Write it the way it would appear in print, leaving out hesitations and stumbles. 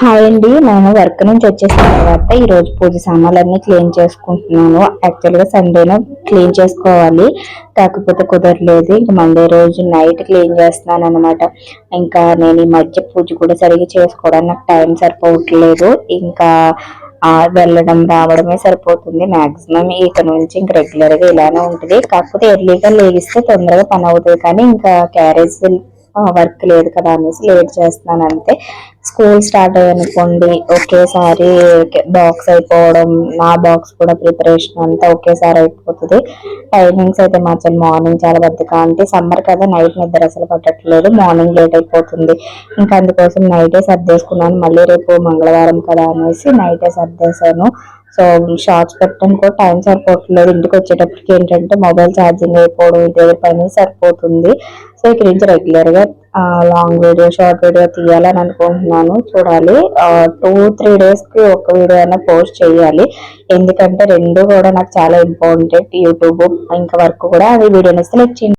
Hi అండి. నేను work నుంచి వచ్చేసిన తర్వాత ఈరోజు పూజ సామాన్లన్నీ క్లీన్ చేసుకుంటున్నాను. యాక్చువల్గా సండేనే క్లీన్ చేసుకోవాలి, కాకపోతే కుదరలేదు. ఇంకా మండే రోజు నైట్ క్లీన్ చేస్తున్నాను అనమాట. ఇంకా నేను ఈ మధ్య పూజ కూడా సరిగ్గా చేసుకోవడానికి నాకు టైం సరిపోవట్లేదు. ఇంకా వెళ్ళడం రావడమే సరిపోతుంది. మ్యాక్సిమం ఇక నుంచి ఇంక రెగ్యులర్గా ఇలానే ఉంటుంది. కాకపోతే ఎర్లీగా లేగిస్తే తొందరగా పని అవుతుంది, కానీ ఇంకా క్యారేజ్ వర్క్ లేదు కదా అనేసి లేట్ చేస్తున్నాను అంతే. స్కూల్ స్టార్ట్ అయ్యనుకోండి ఒకేసారి బాక్స్ అయిపోవడం, నా బాక్స్ కూడా ప్రిపరేషన్ అంతా ఒకేసారి అయిపోతుంది. టైమింగ్స్ అయితే మాత్రం మార్నింగ్ చాలా బద్దగా అంటే సమ్మర్ కదా, నైట్ నిద్ర అసలు పట్టట్లేదు, మార్నింగ్ లేట్ అయిపోతుంది. ఇంకా అందుకోసం నైటే సర్దేసుకున్నాను. మళ్ళీ రేపు మంగళవారం కదా అనేసి నైటే సర్దేశాను. సో షార్ట్స్ పెట్టడానికి కూడా టైం సరిపోవట్లేదు. ఇంటికి వచ్చేటప్పటికి ఏంటంటే మొబైల్ ఛార్జింగ్ అయిపోవడం, ఇదే పని సరిపోతుంది. సో ఇక్కడ నుంచి రెగ్యులర్గా లాంగ్ వీడియో, షార్ట్ వీడియో తీయాలని అనుకుంటున్నాను. చూడాలి, 2-3 డేస్కి ఒక వీడియో అయినా పోస్ట్ చేయాలి. ఎందుకంటే రెండు కూడా నాకు చాలా ఇంపార్టెంట్, యూట్యూబ్ ఇంకా వర్క్ కూడా. అది వీడియోని సెలెక్ట్ చేయండి.